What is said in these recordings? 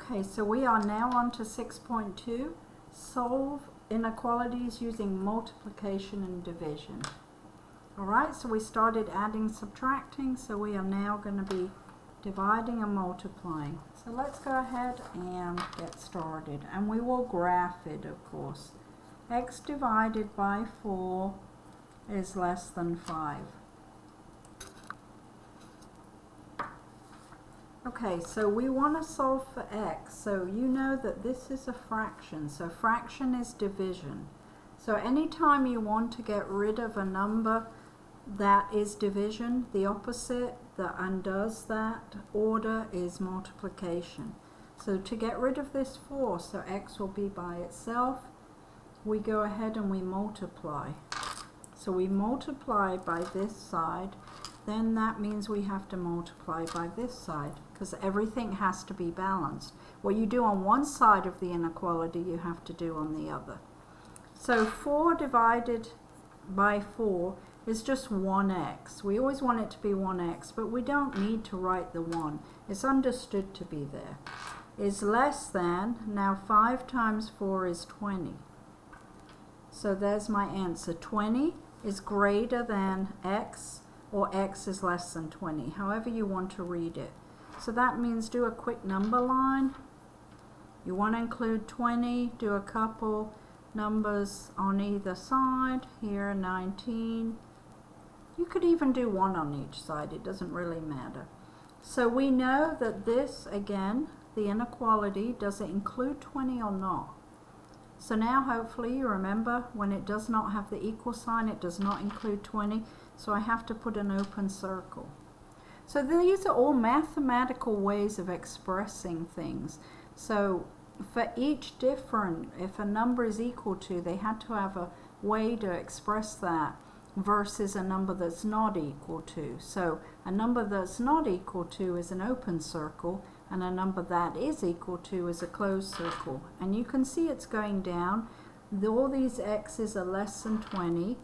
Okay, so we are now on to 6.2, solve inequalities using multiplication and division. Alright, so we started adding, subtracting, so we are now going to be dividing and multiplying. So let's go ahead and get started, and we will graph it, of course. X divided by 4 is less than 5. Okay, so we want to solve for x. So you know that this is a fraction. So fraction is division. So anytime you want to get rid of a number that is division, the opposite that undoes that order is multiplication. So to get rid of this 4, so x will be by itself, we go ahead and we multiply. So we multiply by this side, then that means we have to multiply by this side, because everything has to be balanced. What you do on one side of the inequality, you have to do on the other. So 4 divided by 4 is just 1x. We always want it to be 1x, but we don't need to write the 1. It's understood to be there. Is less than, now 5 times 4 is 20. So there's my answer. 20 is greater than x, or x is less than 20, however you want to read it. So that means do a quick number line. You want to include 20, do a couple numbers on either side. Here 19. You could even do 1 on each side, it doesn't really matter. So we know that this, again, the inequality, does it include 20 or not? So now hopefully you remember when it does not have the equal sign, it does not include 20. So I have to put an open circle. So these are all mathematical ways of expressing things. So for each different, if a number is equal to, they had to have a way to express that versus a number that's not equal to. So a number that's not equal to is an open circle, and a number that is equal to is a closed circle. And you can see it's going down. All these x's are less than 20.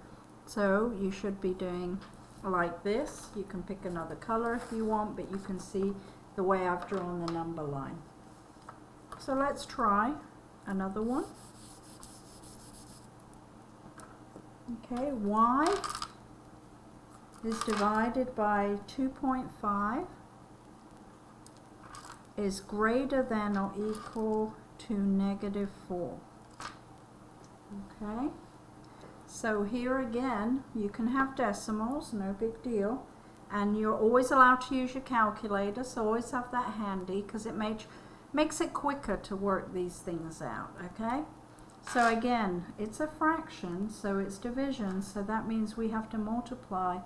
So you should be doing like this. You can pick another color if you want, but you can see the way I've drawn the number line. So let's try another one. Okay, y is divided by 2.5 is greater than or equal to -4. Okay. So here again, you can have decimals, no big deal, and you're always allowed to use your calculator, so always have that handy because it makes it quicker to work these things out, okay? So again, it's a fraction, so it's division, so that means we have to multiply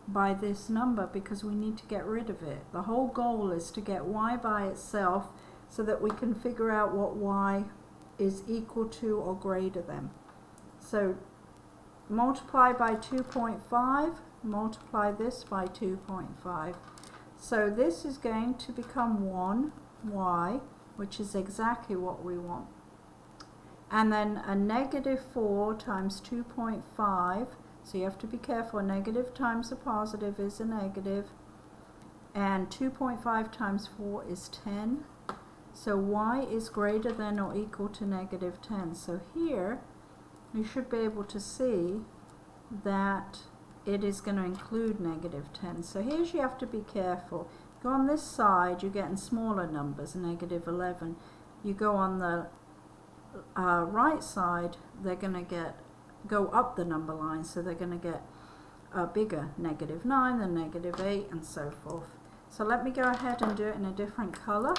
by this number because we need to get rid of it. The whole goal is to get y by itself so that we can figure out what y is equal to or greater than. So multiply by 2.5, multiply this by 2.5. So this is going to become 1y, which is exactly what we want. And then a -4 times 2.5, so you have to be careful, a negative times a positive is a negative, and 2.5 times 4 is 10. So y is greater than or equal to -10. So here, you should be able to see that it is going to include -10. So here's you have to be careful. Go on this side, you're getting smaller numbers, -11. You go on the right side, they're going to go up the number line, so they're going to get a bigger, -9, then -8, and so forth. So let me go ahead and do it in a different color.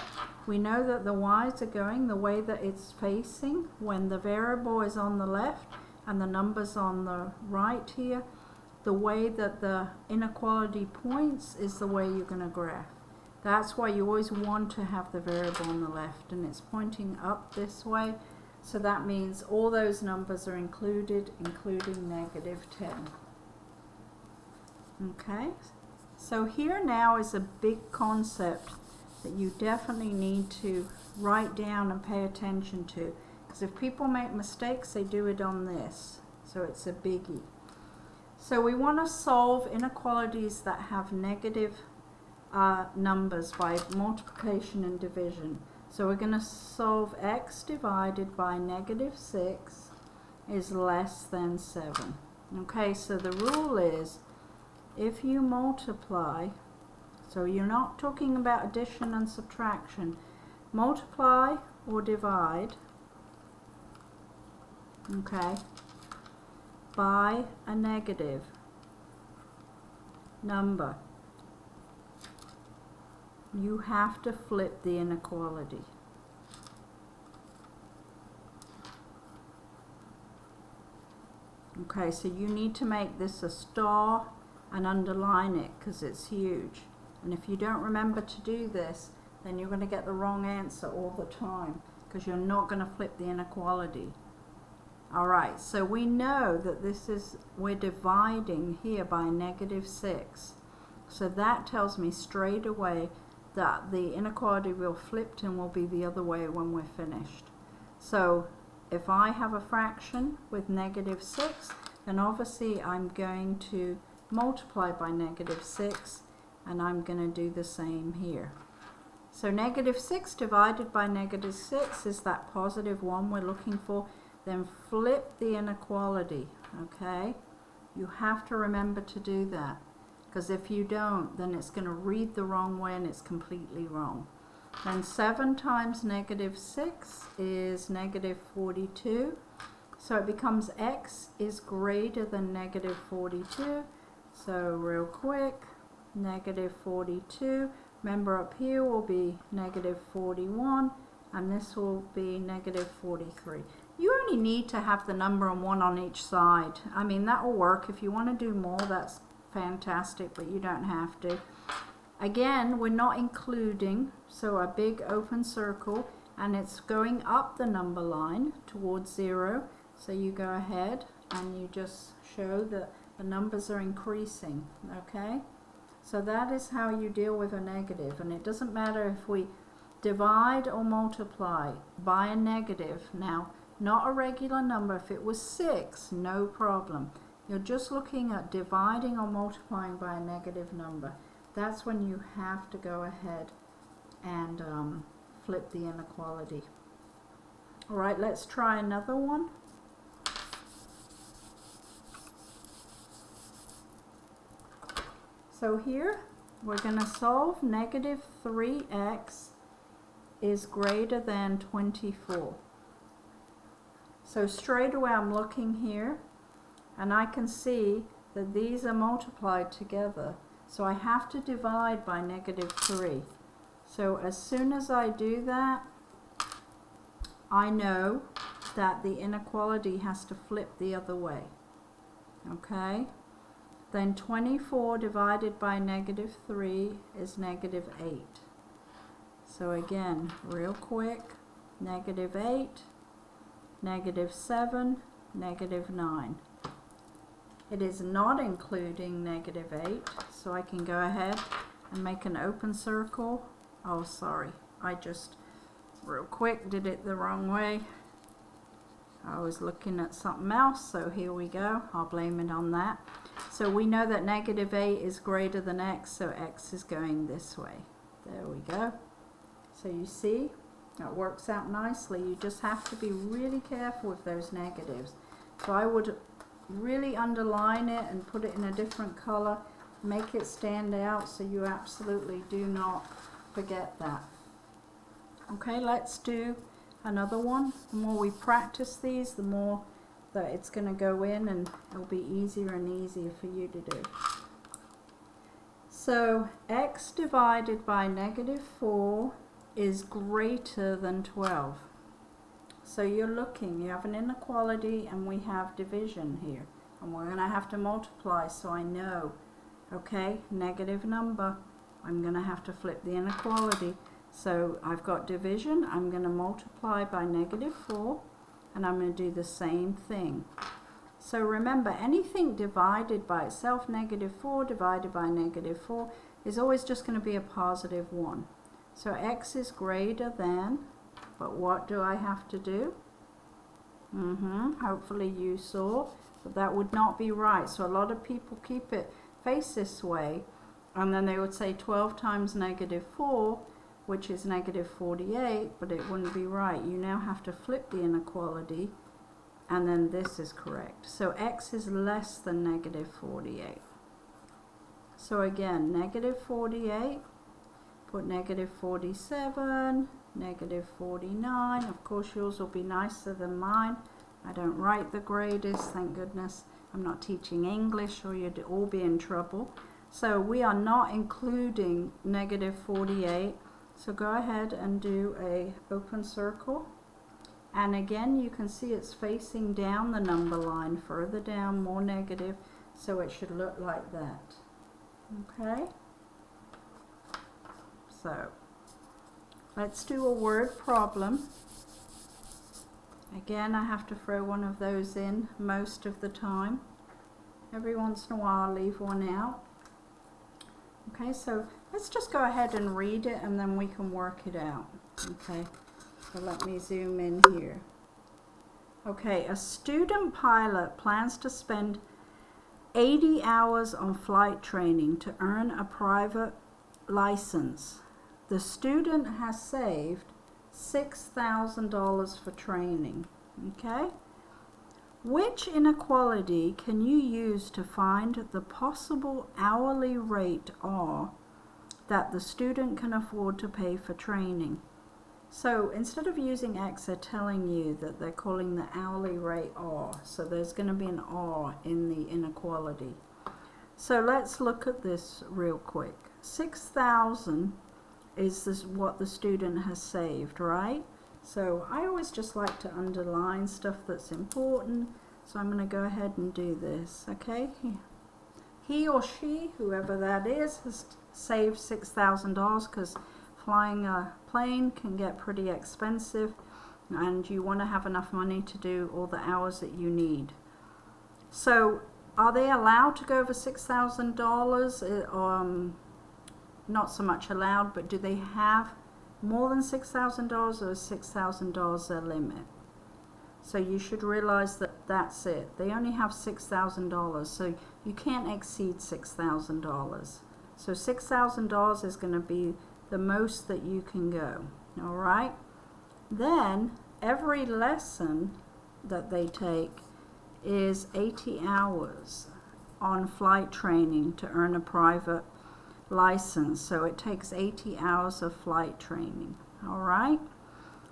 We know that the y's are going the way that it's facing when the variable is on the left and the number's on the right here. The way that the inequality points is the way you're going to graph. That's why you always want to have the variable on the left, and it's pointing up this way. So that means all those numbers are included, including -10. Okay? So here now is a big concept that you definitely need to write down and pay attention to. Because if people make mistakes, they do it on this. So it's a biggie. So we want to solve inequalities that have negative numbers by multiplication and division. So we're going to solve x divided by negative 6 is less than 7. Okay, so the rule is if you multiply, so you're not talking about addition and subtraction, multiply or divide, okay, by a negative number, you have to flip the inequality. Okay, so you need to make this a star and underline it because it's huge. And if you don't remember to do this, then you're going to get the wrong answer all the time because you're not going to flip the inequality. Alright, so we know that this is, we're dividing here by negative 6. So that tells me straight away that the inequality will flip and will be the other way when we're finished. So if I have a fraction with negative 6, then obviously I'm going to multiply by negative 6, and I'm going to do the same here. So negative 6 divided by negative 6 is that positive 1 we're looking for. Then flip the inequality, okay? You have to remember to do that, because if you don't, then it's going to read the wrong way and it's completely wrong. Then 7 times negative 6 is negative 42. So it becomes x is greater than negative 42. So real quick, negative 42. Remember up here will be negative 41, and this will be negative 43. You only need to have the number and 1 on each side. I mean, that will work. If you want to do more, that's fantastic, but you don't have to. Again, we're not including, so a big open circle, and it's going up the number line towards 0. So you go ahead and you just show that the numbers are increasing, okay? So that is how you deal with a negative, and it doesn't matter if we divide or multiply by a negative. Now, not a regular number. If it was 6, no problem. You're just looking at dividing or multiplying by a negative number. That's when you have to go ahead and flip the inequality. Alright, let's try another one. So here we're going to solve negative 3x is greater than 24. So straight away I'm looking here and I can see that these are multiplied together. So I have to divide by negative 3. So as soon as I do that, I know that the inequality has to flip the other way. Okay? Then 24 divided by negative 3 is negative 8. So again, real quick, negative 8, negative 7, negative 9. It is not including negative 8, so I can go ahead and make an open circle. Oh, sorry, I just real quick did it the wrong way. I was looking at something else, so here we go. I'll blame it on that. So we know that negative 8 is greater than x, so x is going this way. There we go. So you see, that works out nicely. You just have to be really careful with those negatives. So I would really underline it and put it in a different color, make it stand out so you absolutely do not forget that. Okay, let's do another one. The more we practice these, the more that it's going to go in and it'll be easier and easier for you to do. So x divided by negative 4 is greater than 12. So you're looking, you have an inequality and we have division here. And we're going to have to multiply, so I know, okay, negative number, I'm going to have to flip the inequality. So I've got division, I'm going to multiply by negative 4, and I'm going to do the same thing. So remember, anything divided by itself, negative 4 divided by negative 4, is always just going to be a positive 1. So x is greater than, but what do I have to do? Hopefully you saw, but that would not be right. So a lot of people keep it face this way, and then they would say 12 times negative 4, which is negative 48, but it wouldn't be right. You now have to flip the inequality, and then this is correct. So x is less than negative 48. So again, negative 48, put negative 47, negative 49. Of course, yours will be nicer than mine. I don't write the greatest, thank goodness. I'm not teaching English, or you'd all be in trouble. So we are not including negative 48. So go ahead and do a open circle. And again, you can see it's facing down the number line, further down, more negative. So it should look like that. Okay? So let's do a word problem. Again, I have to throw one of those in most of the time. Every once in a while, I'll leave one out. Okay, so let's just go ahead and read it, and then we can work it out. Okay, so let me zoom in here. Okay, a student pilot plans to spend 80 hours on flight training to earn a private license. The student has saved $6,000 for training. Okay? Which inequality can you use to find the possible hourly rate R that the student can afford to pay for training? So instead of using X, they're telling you that they're calling the hourly rate R. So there's going to be an R in the inequality. So let's look at this real quick. 6,000 is this what the student has saved, right? So I always just like to underline stuff that's important. So I'm going to go ahead and do this, okay? He or she, whoever that is, has saved $6,000 because flying a plane can get pretty expensive, and you want to have enough money to do all the hours that you need. So are they allowed to go over $6,000? Not so much allowed, but do they have more than $6,000, or is $6,000 their limit? So you should realize that that's it. They only have $6,000, so you can't exceed $6,000. So $6,000 is going to be the most that you can go. All right? Then every lesson that they take is 80 hours on flight training to earn a private license. So it takes 80 hours of flight training. All right?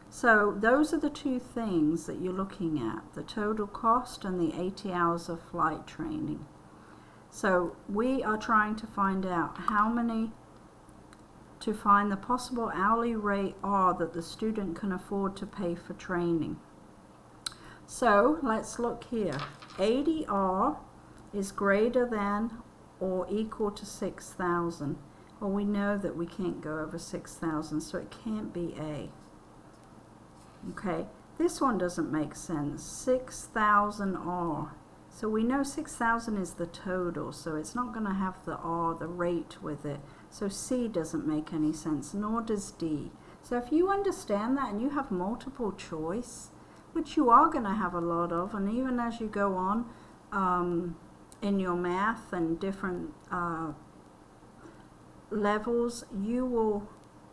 So those are the two things that you're looking at, the total cost and the 80 hours of flight training. So we are trying to find out to find the possible hourly rate R that the student can afford to pay for training. So let's look here. 80R is greater than or equal to 6,000. Well, we know that we can't go over 6,000, so it can't be A. Okay, this one doesn't make sense. 6,000R. So we know 6,000 is the total, so it's not going to have the R, the rate with it. So C doesn't make any sense, nor does D. So if you understand that and you have multiple choice, which you are going to have a lot of, and even as you go on in your math and different levels, you will,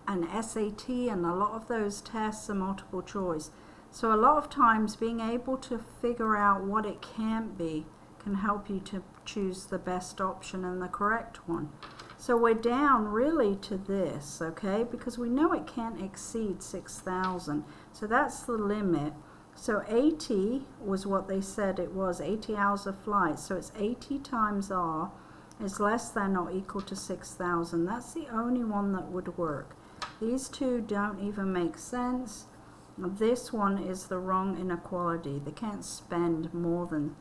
and SAT and a lot of those tests are multiple choice. So a lot of times being able to figure out what it can't be can help you to choose the best option and the correct one. So we're down really to this, okay, because we know it can't exceed 6,000. So that's the limit. So 80 was what they said it was, 80 hours of flight. So it's 80 times R is less than or equal to 6,000. That's the only one that would work. These two don't even make sense. This one is the wrong inequality. They can't spend more than,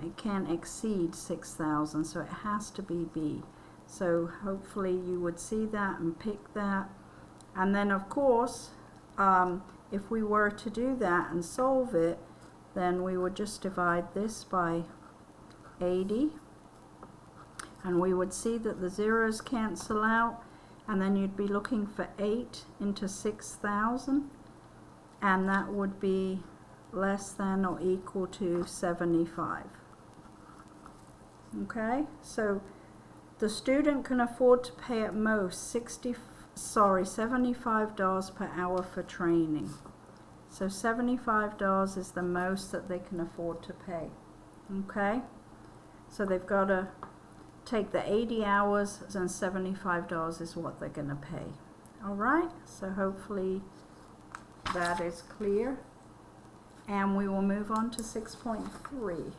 it can't exceed 6,000, so it has to be B. So hopefully you would see that and pick that. And then of course, if we were to do that and solve it, then we would just divide this by 80. And we would see that the zeros cancel out. And then you'd be looking for 8 into 6,000. And that would be less than or equal to 75. Okay, so the student can afford to pay at most $75 per hour for training. So $75 is the most that they can afford to pay. Okay? So they've got to take the 80 hours and $75 is what they're going to pay. All right? So hopefully that is clear. And we will move on to 6.3.